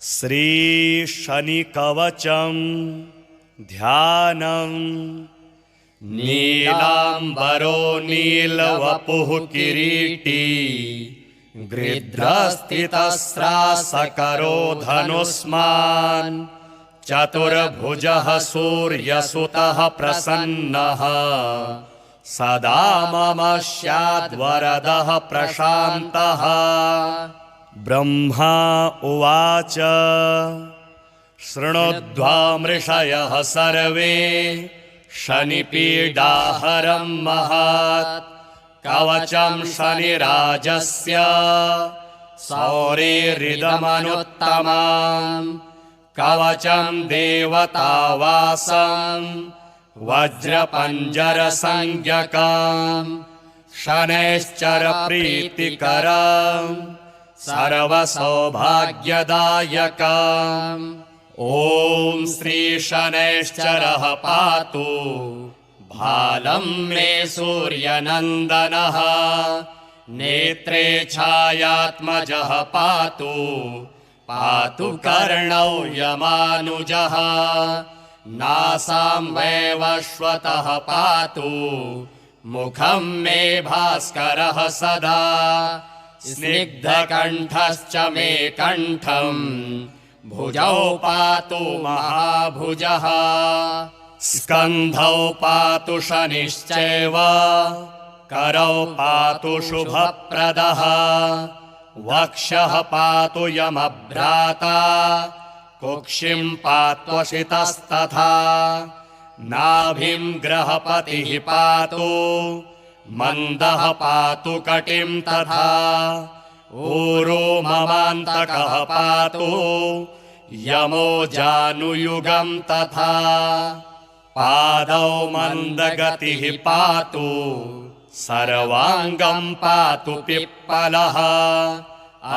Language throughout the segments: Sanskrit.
श्री शनि कवचम ध्यानम। नीलांबरो नीलवपुः किरीटी गृध्रस्थितस्रासकरो धनुष्मान् चतुर्भुजः सूर्यसुतः प्रसन्नः सदा मम स्याद्वरदः प्रशान्तः। ब्रह्मा उवाच शृणुध्वामृषयः सर्वे शनिपीडाहरं महत् कवचं शनिराजस्य सौरेरिदमनुत्तमम् कवचं देवतावासं वज्रपञ्जरसंज्ञकम् शनैश्चरप्रीतिकरम् सर्वसौभाग्यदायकम्। ॐ श्री शनैश्चरः पातु भालं मे सूर्यनन्दनः। नेत्रे छायात्मजः पातु पातु कर्णौ यमानुजः। नासां वैवस्वतः पातु मुखं मे भास्करः सदा। स्निग्धकण्ठश्च मे कण्ठम् भुजौ पातु महाभुजः। स्कन्धौ पातु शनिश्चैव करौ पातु शुभप्रदः। वक्षः पातु यमभ्राता कुक्षिं पात्वशितस्तथा। नाभिं ग्रहपतिः पातु मन्दः पातु कटिं तथा। ऊरो ममान्तकः पातु यमो जानुयुगं तथा। पादौ मन्दगतिः पातु सर्वाङ्गं पातु पिप्पलः।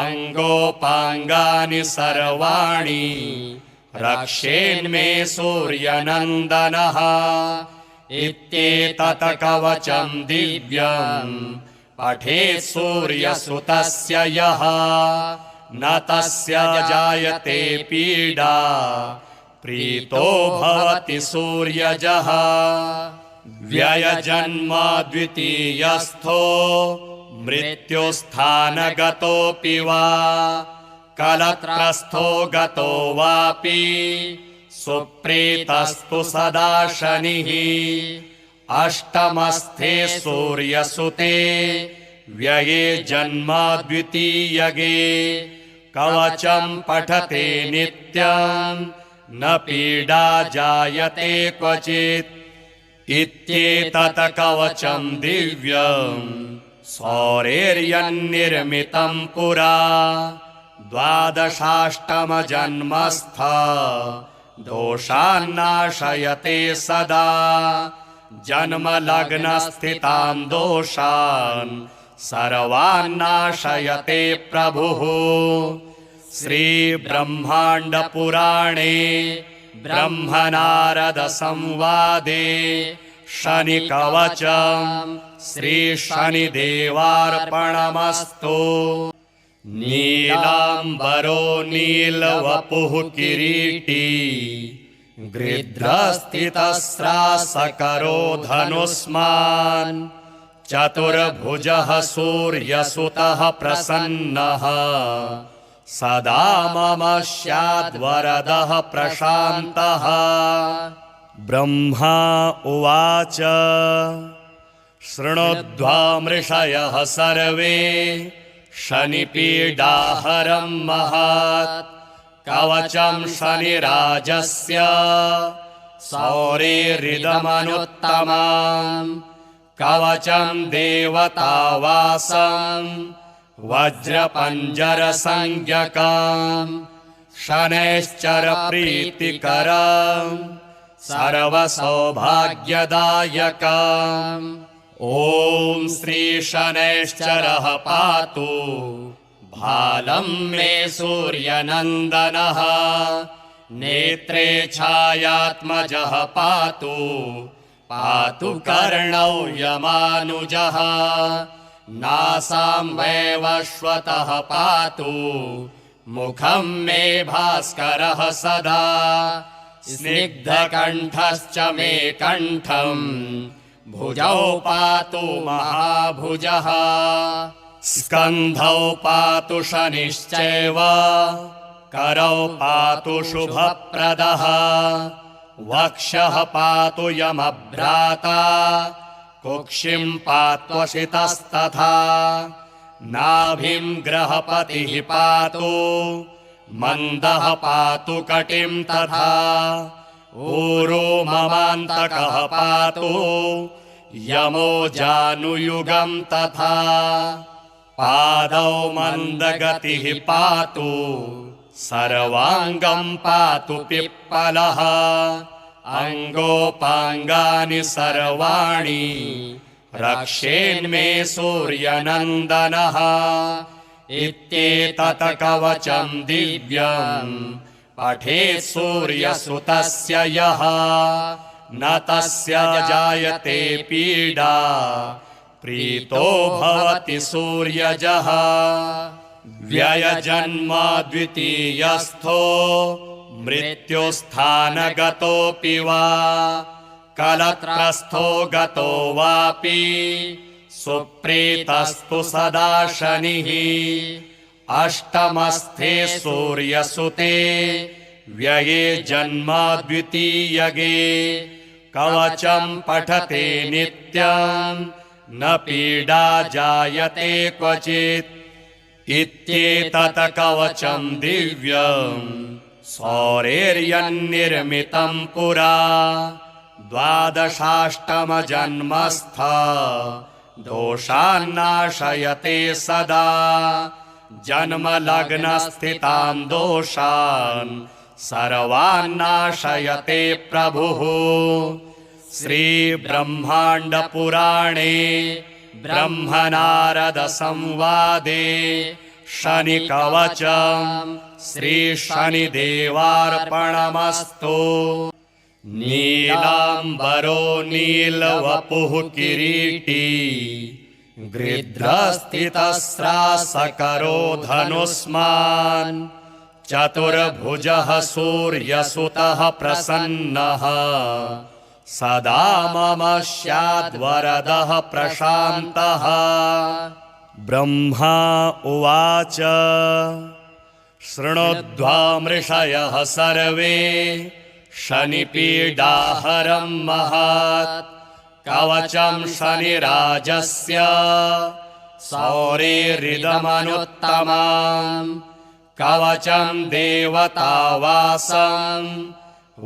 अङ्गोपाङ्गानि सर्वाणि रक्षेन्मे सूर्यनन्दनः। इत्येतत् कवचं दिव्यं पठेत् सूर्यसुतस्य यः न तस्य जायते पीडा प्रीतो भवति सूर्यजः। व्ययजन्म द्वितीयस्थो मृत्युस्थानगतोऽपि वा कलत्रस्थो गतो वापि सुप्रीतस्तु सदा शनिः। अष्टमस्थे सूर्यसुते व्यये जन्म द्वितीयगे कवचं पठते नित्यं न पीडा जायते क्वचित्। इत्येतत् कवचं दिव्यं सौरेर्यन्निर्मितं पुरा। द्वादशाष्टमजन्मस्थ दोषान्नाशयते सदा। जन्मलग्नस्थितां दोषान् सर्वान्नाशयते प्रभुः। श्रीब्रह्माण्डपुराणे ब्रह्मनारदसंवादे शनिकवचं श्रीशनिदेवार्पणमस्तु। नीलांबरो नीलवपुः किरीटी गृध्रस्थितस्रासकरो धनुष्मान् चतुर्भुजः सूर्यसुतः प्रसन्नः सदा मम स्याद्वरदः प्रशान्तः। ब्रह्मा उवाच शृणुध्वामृषयः सर्वे शनिपीडाहरं महत् कवचं शनिराजस्य सौरेरिदमनुत्तमम् कवचं देवतावासं वज्रपञ्जरसंज्ञकम् शनैश्चरप्रीतिकरम् सर्वसौभाग्यदायकम्। ॐ श्री शनैश्चरः पातु भालं मे सूर्यनन्दनः। नेत्रे छायात्मजः पातु पातु कर्णौ यमानुजः। नासां वैवस्वतः पातु मुखं मे भास्करः सदा स्निग्धकण्ठश्च मे कण्ठम् भुजौ पातु महाभुजः स्कन्धौ पातु शनिश्चैव करौ पातु शुभप्रदः वक्षः पातु यमभ्राता कुक्षिं पात्वशितस्तथा नाभिं ग्रहपतिः पातु मन्दः पातु कटिं तथा ऊरो ममान्तकः पातु यमो जानुयुगं तथा पादौ मन्दगतिः पातु सर्वाङ्गं पातु पिप्पलः अङ्गोपाङ्गानि सर्वाणि रक्षेन्मे सूर्यनन्दनः इत्येतत् कवचं दिव्यम् पठेत् सूर्यसुतस्य यः न तस्य जायते पीडा प्रीतो भवति सूर्यजः व्ययजन्म द्वितीयस्थो मृत्युस्थानगतोऽपि वा कलत्रस्थो गतो वापि सुप्रीतस्तु सदा शनिः अष्टमस्थे सूर्यसुते व्यये जन्म द्वितीयगे कवचं पठते नित्यम् न पीडा जायते क्वचित् इत्येतत् कवचं दिव्यम् सौरेर्यन्निर्मितं पुरा द्वादशाष्टमजन्मस्थ दोषान्नाशयते सदा जन्मलग्नस्थितान् दोषान् सर्वान्नाशयते प्रभुः श्रीब्रह्माण्डपुराणे ब्रह्मनारदसंवादे शनिकवचम् श्रीशनिदेवार्पणमस्तु नीलाम्बरो नीलवपुः किरीटी गृध्रस्थितस्रासकरो धनुष्मान् चतुर्भुजः सूर्यसुतः प्रसन्नः सदा मम स्याद्वरदः प्रशान्तः ब्रह्मा उवाच शृणुध्वामृषयः सर्वे शनिपीडाहरं महत् कवचं शनिराजस्य सौरेरिदमनुत्तमम् कवचं देवतावासं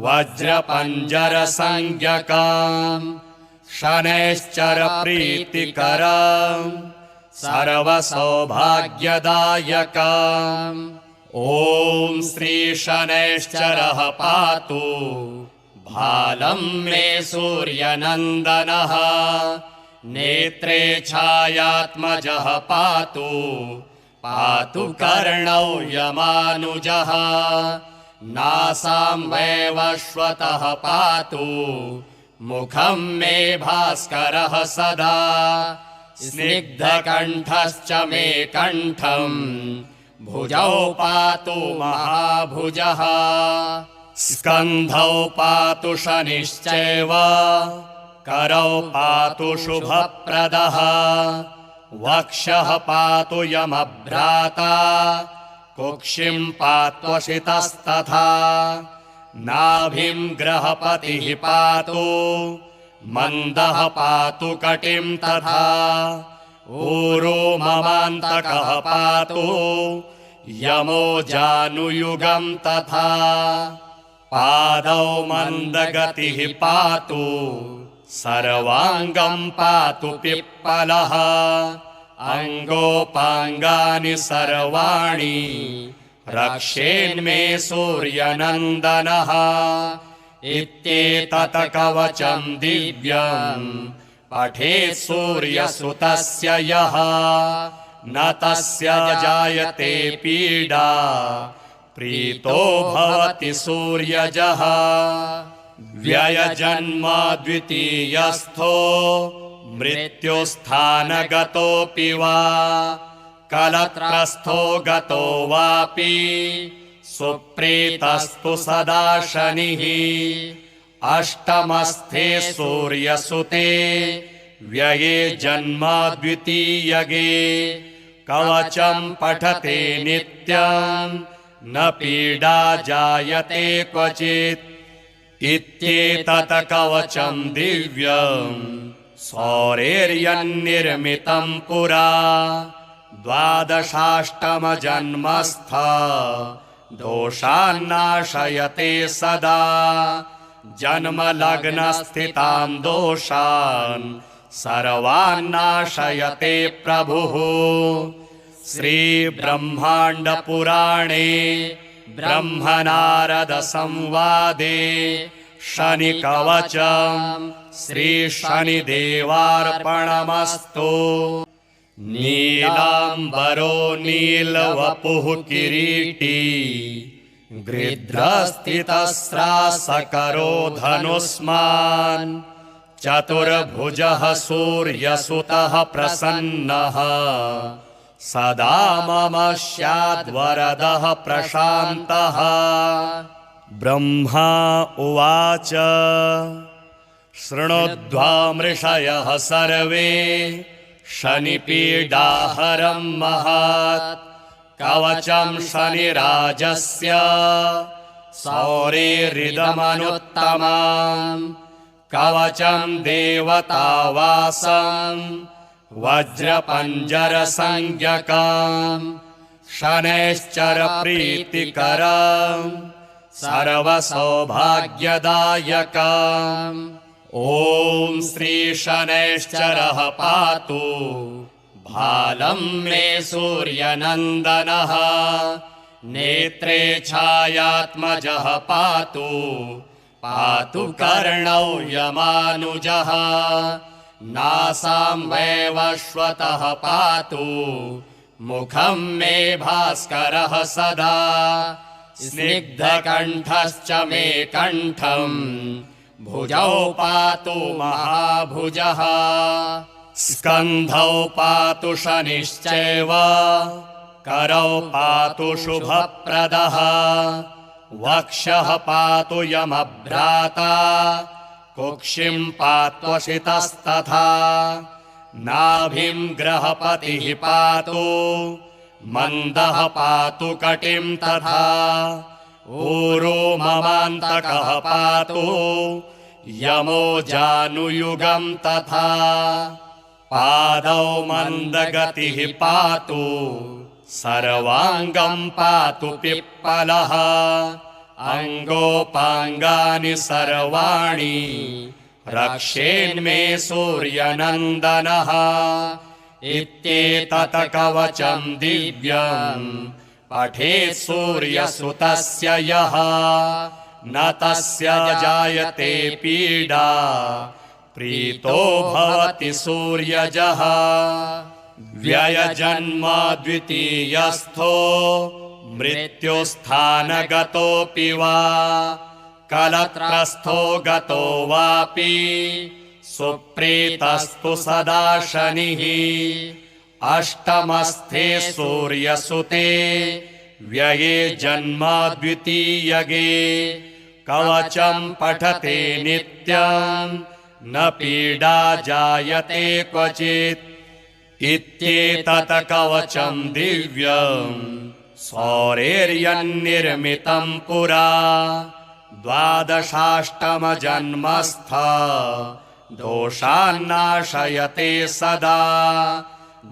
वज्रपञ्जरसंज्ञकम् शनैश्चरप्रीतिकरम् सर्वसौभाग्यदायकम् ॐ श्रीशनैश्चरः पातु भालं मे सूर्यनन्दनः नेत्रे छायात्मजः पातु पातु कर्णौ यमानुजः नासां वैवस्वतः पातु मुखं मे भास्करः सदा स्निग्धकण्ठश्च मे कण्ठम् भुजौ पातु महाभुजः स्कन्धौ पातु शनिश्चैव करौ पातु शुभप्रदः वक्षः पातु यमभ्राता कुक्षिं पात्वशितस्तथा नाभिं ग्रहपतिः पातु मन्दः पातु कटिं तथा ऊरो ममान्तकः पातु यमो जानुयुगं तथा पादौ मन्दगतिः पातु सर्वाङ्गं पातु पिप्पलः अङ्गोपाङ्गानि सर्वाणि रक्षेन्मे सूर्यनन्दनः इत्येतत् कवचं दिव्यम् पठेत् सूर्यसुतस्य यः न तस्य जायते पीडा प्रीतो भवति सूर्यजः व्ययजन्म द्वितीयस्थो मृत्युस्थानगतोऽपि वा कलत्रस्थो गतो वापि सुप्रीतस्तु सदा शनिः अष्टमस्थे सूर्यसुते व्यये जन्म द्वितीयगे कवचं पठते नित्यं न पीडा जायते क्वचित् इत्येतत् कवचं दिव्यं सौरेर्यन्निर्मितं पुरा द्वादशाष्टमजन्मस्थ दोषान्नाशयते सदा जन्मलग्नस्थितां दोषान् सर्वान्नाशयते प्रभुः श्रीब्रह्माण्डपुराणे ब्रह्मनारदसंवादे शनिकवचं श्रीशनिदेवार्पणमस्तु। नीलाम्बरो नीलवपुः किरीटी गृध्रस्थितस्रासकरो धनुष्मान् चतुर्भुजः सूर्यसुतः प्रसन्नः सदा मम स्याद्वरदः प्रशान्तः। ब्रह्मा उवाच शृणुध्वामृषयः सर्वे शनिपीडाहरं महत् कवचं शनिराजस्य सौरेरिदमनुत्तमम् कवचं देवतावासं वज्रपञ्जरसंज्ञकम् शनैश्चरप्रीतिकरम् सर्वसौभाग्यदायकम्। ॐ श्रीशनैश्चरः पातु भालं मे सूर्यनन्दनः नेत्रे छायात्मजः पातु पातु कर्णौ यमानुजः नासां वैवस्वतः पातु मुखं मे भास्करः सदा स्निग्धकण्ठश्च मे कण्ठम् भुजौ पातु महाभुजः स्कन्धौ पातु शनिश्चैव करौ पातु शुभप्रदः वक्षः पातु यमभ्राता कुक्षिं पात्वशितस्तथा नाभिं ग्रहपतिः पातु मन्दः पातु कटिं तथा ऊरो ममान्तकः पातु यमो जानुयुगं तथा पादौ मन्दगतिः पातु सर्वाङ्गं पातु पिप्पलः अङ्गोपाङ्गानि सर्वाणि रक्षेन्मे सूर्यनन्दनः इत्येतत् कवचं दिव्यं पठेत् सूर्यसुतस्य यः न तस्य जायते पीडा प्रीतो भवति सूर्यजः व्ययजन्म द्वितीयस्थो मृत्युस्थानगतोऽपि वा कलत्रस्थो गतो वापि सुप्रीतस्तु सदा शनिः अष्टमस्थे सूर्यसुते व्यये जन्म द्वितीयगे कवचं पठते नित्यं न पीडा जायते क्वचित् इत्येतत् कवचं दिव्यं सौरेर्यन्निर्मितं पुरा द्वादशाष्टमजन्मस्थ दोषान्नाशयते सदा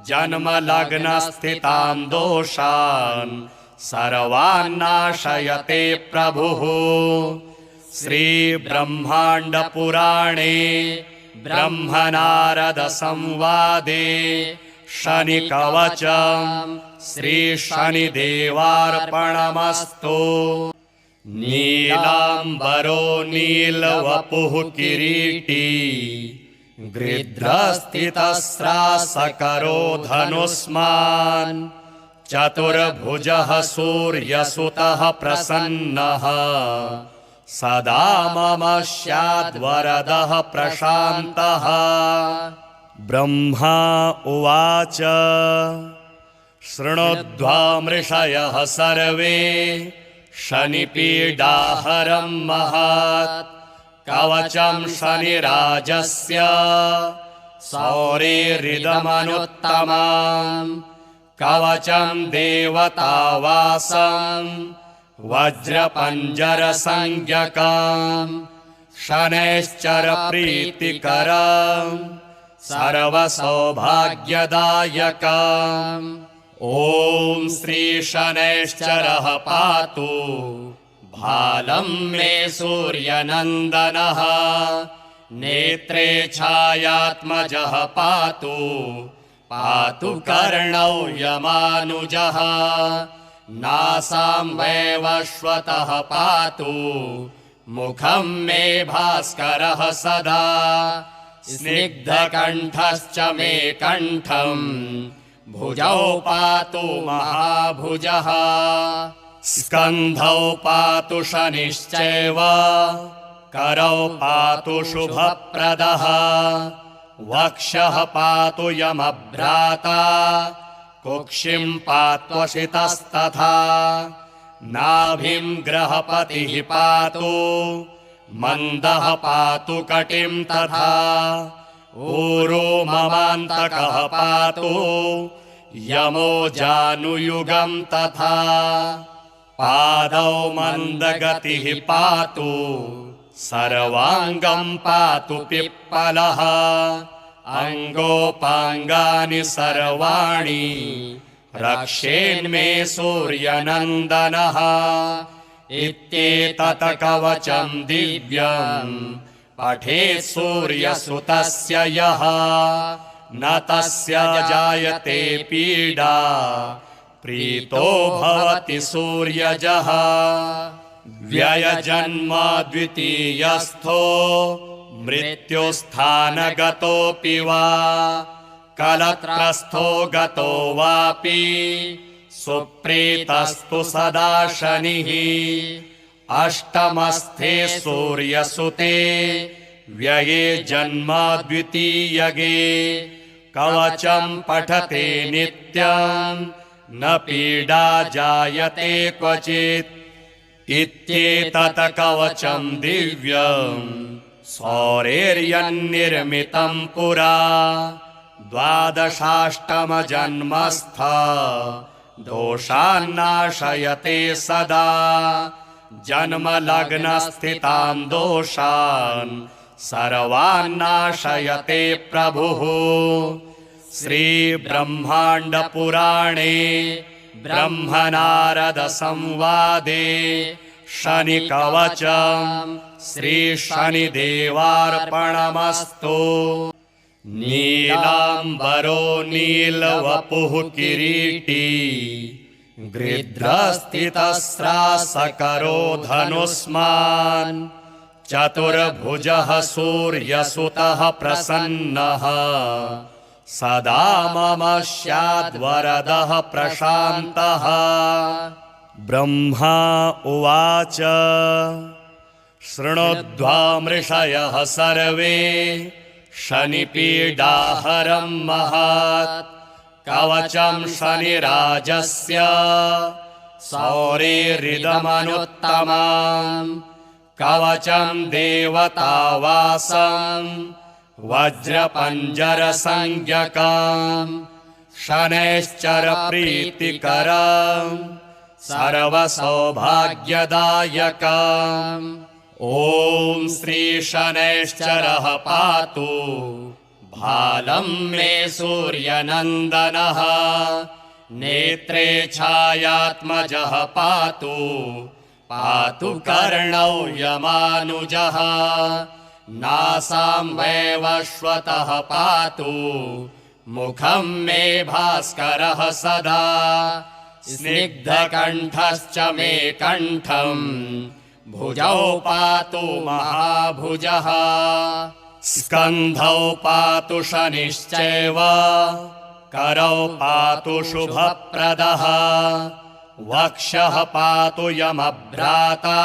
जन्मलग्नस्थितां दोषान् सर्वान्नाशयते प्रभुः श्रीब्रह्माण्डपुराणे ब्रह्मनारदसंवादे शनिकवचं श्रीशनिदेवार्पणमस्तु। नीलाम्बरो नीलवपुः किरीटी गृध्रस्थितस्रासकरो धनुष्मान् चतुर्भुजः सूर्यसुतः प्रसन्नः सदा मम स्याद्वरदः प्रशान्तः। ब्रह्मा उवाच शृणुध्वामृषयः सर्वे शनिपीडाहरं महत् कवचं शनिराजस्य सौरेरिदमनुत्तमम् कवचं देवतावासं वज्रपञ्जरसंज्ञकम् शनैश्चरप्रीतिकरम् सर्वसौभाग्यदायकम् ॐ श्रीशनैश्चरः पातु भालं मे सूर्यनन्दनः नेत्रे छायात्मजः पातु पातु कर्णौ यमानुजः नासां वैवस्वतः पातु मुखं मे भास्करः सदा स्निग्धकण्ठश्च मे कण्ठम् भुजौ पातु महाभुजः स्कन्धौ पातु शनिश्चैव करौ पातु शुभप्रदः वक्षः पातु यमभ्राता कुक्षिं पात्वशितस्तथा नाभिं ग्रहपतिः पातु मन्दः पातु कटिं तथा ऊरो ममान्तकः पातु यमो जानुयुगं तथा पादौ मन्दगतिः पातु सर्वाङ्गं पातु पिप्पलः अङ्गोपाङ्गानि सर्वाणि रक्षेन्मे सूर्यनन्दनः इत्येतत् कवचं दिव्यम् पठेत् सूर्यसुतस्य यः न तस्य जायते पीडा प्रीतो भवति सूर्यजः व्ययजन्म द्वितीयस्थो मृत्युस्थानगतोऽपि वा कलत्रस्थो गतो वापि सुप्रीतस्तु सदा शनिः अष्टमस्थे सूर्यसुते व्यये जन्म द्वितीयगे कवचं पठते नित्यं न पीडा जायते क्वचित् इत्येतत् कवचं दिव्यम् सौरेर्यन्निर्मितं पुरा द्वादशाष्टमजन्मस्थ दोषान्नाशयते सदा जन्मलग्नस्थितान् दोषान् सर्वान्नाशयते प्रभुः श्रीब्रह्माण्डपुराणे ब्रह्मनारदसंवादे शनिकवचं श्रीशनिदेवार्पणमस्तु नीलाम्बरो नीलवपुः किरीटी गृध्रस्थितस्रासकरो धनुष्मान् चतुर्भुजः सूर्यसुतः प्रसन्नः सदा मम स्याद्वरदः प्रशान्तः ब्रह्मा उवाच शृणुध्वामृषयः सर्वे शनिपीडाहरं महत् कवचं शनिराजस्य सौरेरिदमनुत्तमम् कवचं देवतावासं वज्रपञ्जरसंज्ञकम् शनैश्चरप्रीतिकरम् सर्वसौभाग्यदायकम् ॐ श्रीशनैश्चरः पातु भालं मे सूर्यनन्दनः नेत्रे छायात्मजः पातु पातु कर्णौ यमानुजः नासां वैवस्वतः पातु मुखं मे भास्करः सदा स्निग्धकण्ठश्च मे कण्ठम् भुजौ पातु महाभुजः स्कन्धौ पातु शनिश्चैव करौ पातु शुभप्रदः वक्षः पातु यमभ्राता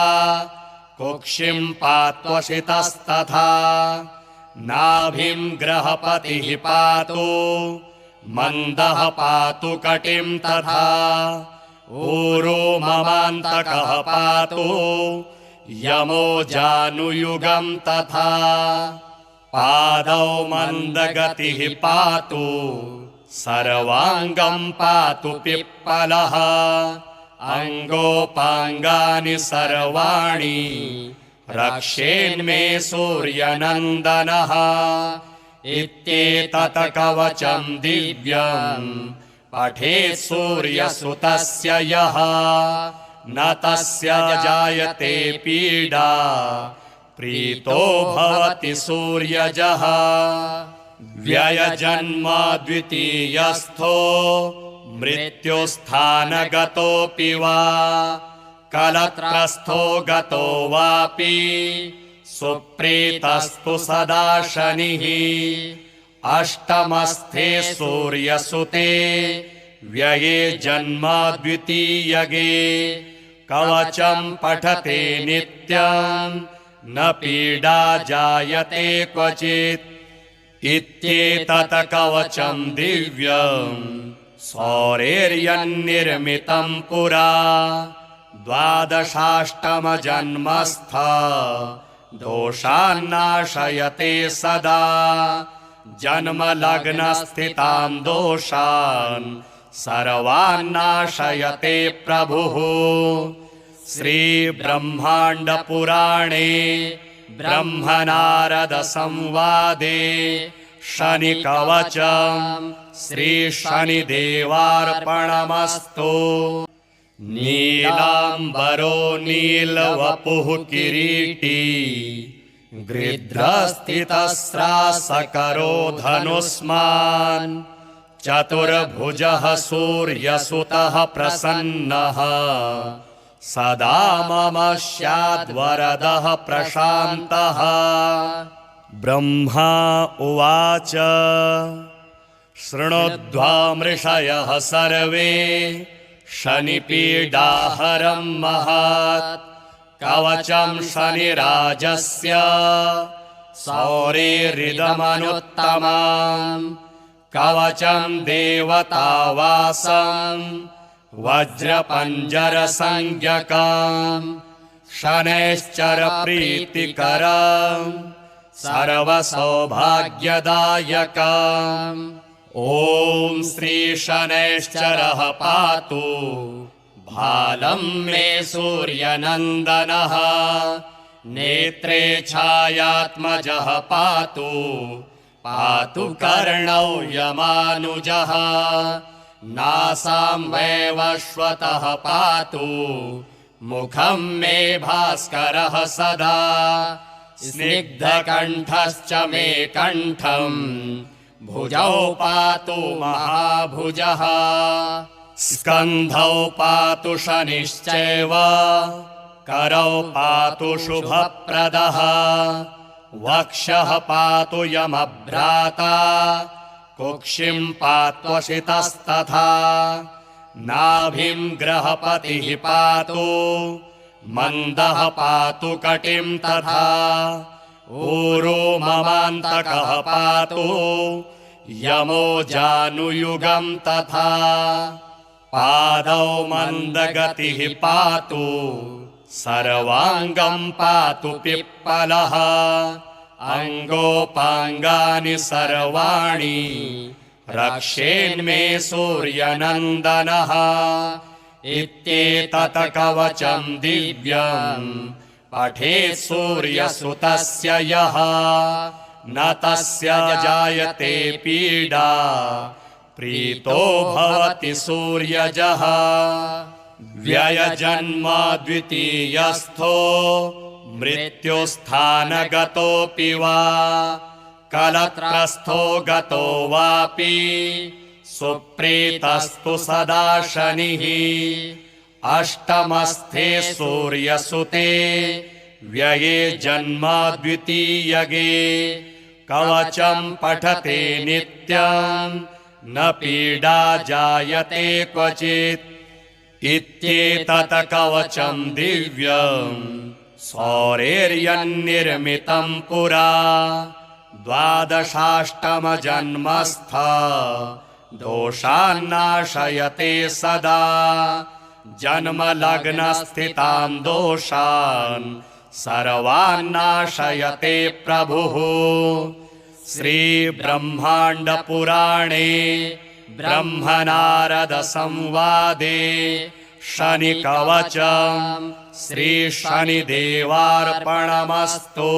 कुक्षिं पात्वशितस्तथा नाभिं ग्रहपतिः पातु मन्दः पातु कटिं तथा ऊरो ममान्तकः पातु यमो जानुयुगं तथा पादौ मन्दगतिः पातु सर्वाङ्गं पातु पिप्पलः अङ्गोपाङ्गानि सर्वाणि रक्षेन्मे सूर्यनन्दनः इत्येतत् कवचं दिव्यं पठेत् सूर्यसुतस्य यः न तस्य जायते पीडा प्रीतो भवति सूर्यजः व्ययजन्म द्वितीयस्थो मृत्युस्थानगतोऽपि वा कलत्रस्थो गतो वापि सुप्रीतस्तु सदा शनिः अष्टमस्थे सूर्यसुते व्यये जन्म द्वितीयगे कवचं पठते नित्यं न पीडा जायते क्वचित् इत्येतत् कवचं दिव्यं सौरेर्यन्निर्मितं पुरा द्वादशाष्टमजन्मस्थ दोषान्नाशयते सदा जन्मलग्नस्थितां दोषान् सर्वान्नाशयते प्रभुः श्रीब्रह्माण्डपुराणे ब्रह्मनारदसंवादे शनिकवचं श्रीशनिदेवार्पणमस्तु नीलाम्बरो नीलवपुः किरीटी गृध्रस्थितस्रासकरो धनुष्मान् चतुर्भुजः सूर्यसुतः प्रसन्नः सदा मम स्याद्वरदः प्रशान्तः ब्रह्मा उवाच शृणुध्वामृषयः सर्वे शनिपीडाहरं महत् कवचं शनिराजस्य सौरेरिदमनुत्तमम् कवचं देवतावासं वज्रपञ्जरसंज्ञकम् शनैश्चरप्रीतिकरम् सर्वसौभाग्यदायकम् ॐ श्रीशनैश्चरः पातु भालं मे सूर्यनन्दनः नेत्रे छायात्मजः पातु पातु कर्णौ यमानुजः नासां वैवस्वतः पातु मुखं मे भास्करः सदा स्निग्धकण्ठश्च मे कण्ठम् भुजौ पातु महाभुजः स्कन्धौ पातु शनिश्चैव करौ पातु शुभप्रदः वक्षः पातु यमभ्राता कुक्षिं पात्वशितस्तथा नाभिं ग्रहपतिः पातु मन्दः पातु कटिं तथा ऊरो ममान्तकः पातु यमो जानुयुगं तथा पादौ मन्दगतिः पातु सर्वाङ्गं पातु पिप्पलः अङ्गोपाङ्गानि सर्वाणि रक्षेन्मे सूर्यनन्दनः इत्येतत् कवचं दिव्यं पठेत् सूर्यसुतस्य यः न तस्य जायते पीडा प्रीतो भवति सूर्यजः व्ययजन्म द्वितीयस्थो मृत्युस्थानगतोऽपि वा कलत्रस्थो गतो वापि सुप्रीतस्तु सदा शनिः अष्टमस्थे सूर्यसुते व्यये जन्म द्वितीयगे कवचं पठते नित्यं न पीडा जायते क्वचित् इत्येतत् कवचं दिव्यं सौरेर्यन्निर्मितं पुरा द्वादशाष्टमजन्मस्थ दोषान्नाशयते सदा जन्मलग्नस्थितान् दोषान् सर्वान्नाशयते प्रभुः। श्रीब्रह्माण्डपुराणे ब्रह्मनारदसंवादे शनिकवचम् श्रीशनिदेवार्पणमस्तु।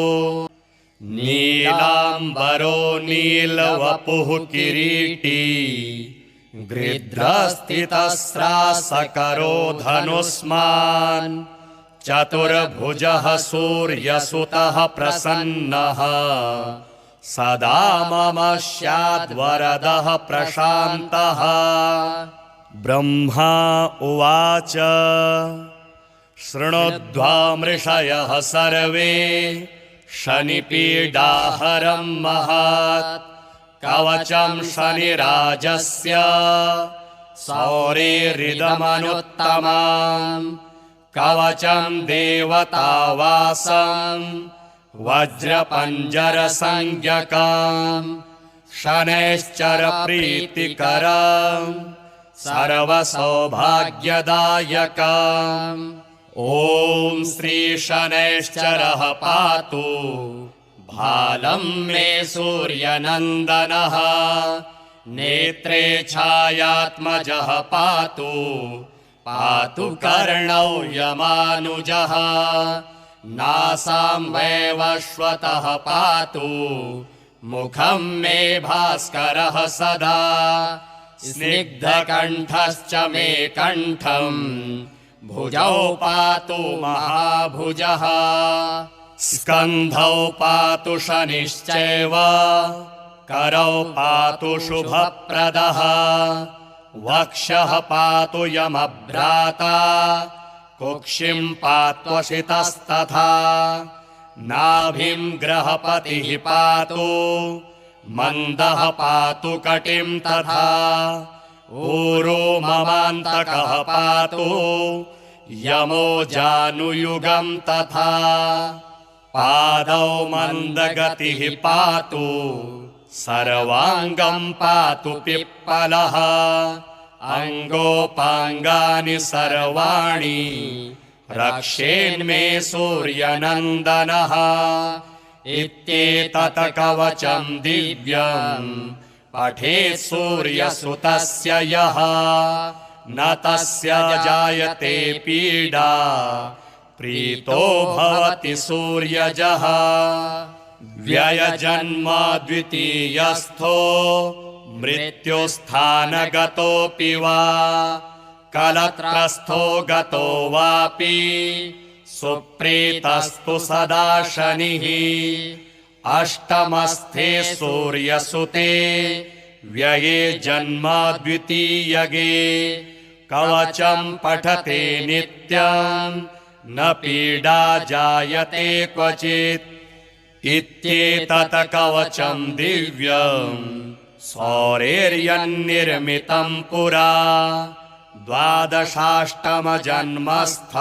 नीलाम्बरो नीलवपुः किरीटी गृध्रस्थितस्रासकरो धनुष्मान् चतुर्भुजः सूर्यसुतः प्रसन्नः सदा मम स्याद्वरदः प्रशान्तः। ब्रह्मा उवाच शृणुध्वामृषयः सर्वे शनिपीडाहरं महत् कवचं शनिराजस्य सौरेरिदमनुत्तमम् कवचं देवतावासं वज्रपञ्जरसंज्ञकम् शनैश्चरप्रीतिकरम् सर्वसौभाग्यदायकम्। ॐ श्रीशनैश्चरः पातु भालं मे सूर्यनन्दनः नेत्रे छायात्मजः पातु पातु कर्णौ यमानुजः नासां वैवस्वतः पातु मुखं मे भास्करः सदा स्निग्धकण्ठश्च मे कण्ठम् भुजौ पातु महाभुजः स्कन्धौ पातु शनिश्चैव करौ पातु शुभप्रदः वक्षः पातु यमभ्राता कुक्षिं पात्वशितस्तथा नाभिं ग्रहपतिः पातु मन्दः पातु कटिं तथा ऊरो ममान्तकः पातु यमो जानुयुगं तथा पादौ मन्दगतिः पातु सर्वाङ्गं पातु पिप्पलः अङ्गोपाङ्गानि सर्वाणि रक्षेन्मे सूर्यनन्दनः इत्येतत् कवचं दिव्यम् पठेत् सूर्यसुतस्य यः न तस्य जायते पीडा प्रीतो भवति सूर्यजः व्ययजन्म द्वितीयस्थो मृत्युस्थानगतोऽपि वा कलत्रस्थो गतो वापि सुप्रीतस्तु सदा शनिः अष्टमस्थे सूर्यसुते व्यये जन्म द्वितीयगे कवचं पठते नित्यं न पीडा जायते क्वचित् इत्येतत् कवचं दिव्यम् सौरेर्यन्निर्मितं पुरा द्वादशाष्टमजन्मस्थ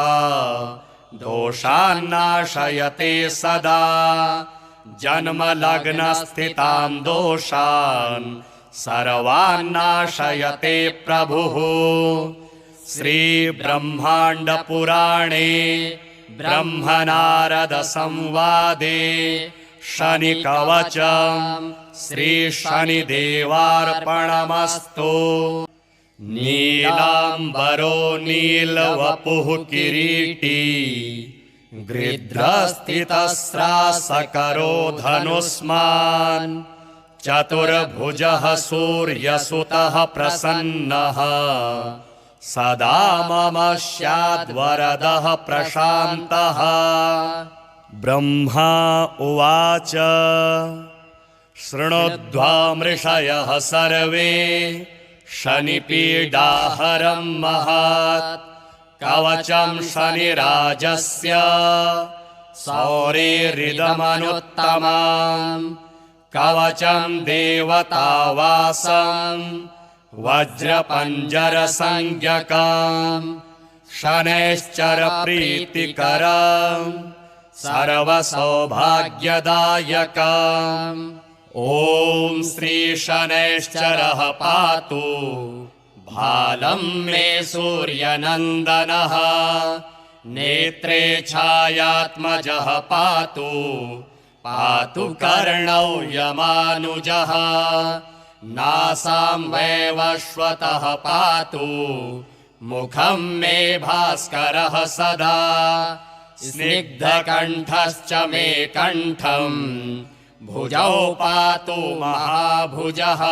दोषान्नाशयते सदा जन्मलग्नस्थितान् दोषान् सर्वान्नाशयते प्रभुः श्रीब्रह्माण्डपुराणे ब्रह्मनारदसंवादे शनिकवचम् श्रीशनिदेवार्पणमस्तु। नीलाम्बरो नीलवपुः किरीटी गृध्रस्थितस्रासकरो धनुष्मान् चतुर्भुजः सूर्यसुतः प्रसन्नः सदा मम स्याद्वरदः प्रशान्तः। ब्रह्मा उवाच शृणुध्वामृषयः सर्वे शनिपीडाहरं महत् कवचं शनिराजस्य सौरेरिदमनुत्तमम् कवचं देवतावासं वज्रपञ्जरसंज्ञकम् शनैश्चरप्रीतिकरम् सर्वसौभाग्यदायकम्। ॐ श्रीशनैश्चरः पातु भालं मे सूर्यनन्दनः नेत्रे छायात्मजः पातु पातु कर्णौ यमानुजः नासां वैवस्वतः पातु मुखं मे भास्करः सदा स्निग्धकण्ठश्च मे कण्ठं भुजौ पातु महाभुजः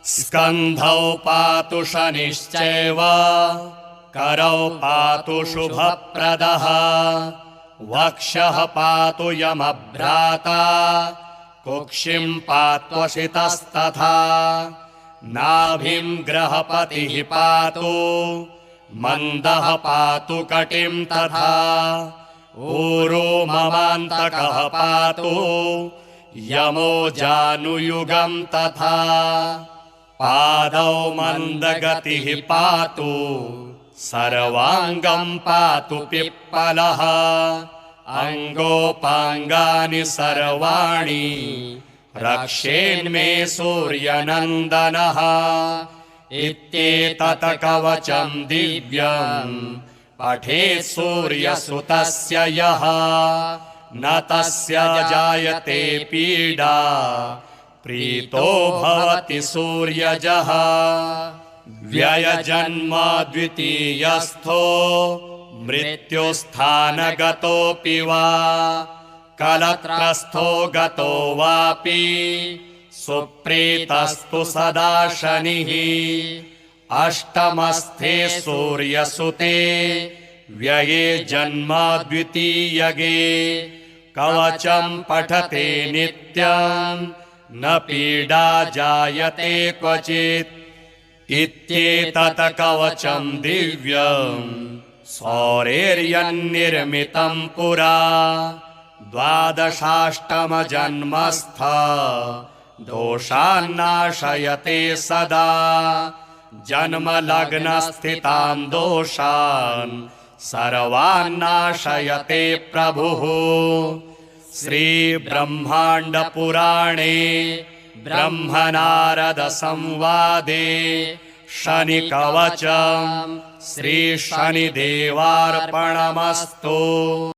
स्कन्धौ पातु शनिश्चैव करौ पातु शुभप्रदः वक्षः पातु यमभ्राता कुक्षिं पात्वशितस्तथा नाभिं ग्रहपतिः पातु मन्दः पातु कटिं तथा ऊरो ममान्तकः पातु यमो जानुयुगं तथा पादौ मन्दगतिः पातु सर्वाङ्गं पातु पिप्पलः अङ्गोपाङ्गानि सर्वाणि रक्षेन्मे सूर्यनन्दनः इत्येतत् कवचं दिव्यं पठेत् सूर्यसुतस्य यः न तस्य जायते पीडा प्रीतो भवति सूर्यजः व्ययजन्म द्वितीयस्थो मृत्युस्थानगतोऽपि वा कलत्रस्थो गतो वापि सुप्रीतस्तु सदा शनिः अष्टमस्थे सूर्यसुते व्यये जन्म द्वितीयगे कवचं पठते नित्यं न पीडा जायते क्वचित् इत्येतत् कवचं दिव्यं सौरेर्यन्निर्मितं पुरा द्वादशाष्टमजन्मस्थ दोषान्नाशयते सदा जन्मलग्नस्थितान् दोषान् सर्वान्नाशयते प्रभुः श्रीब्रह्माण्डपुराणे ब्रह्मनारदसंवादे शनिकवचं श्रीशनिदेवार्पणमस्तु।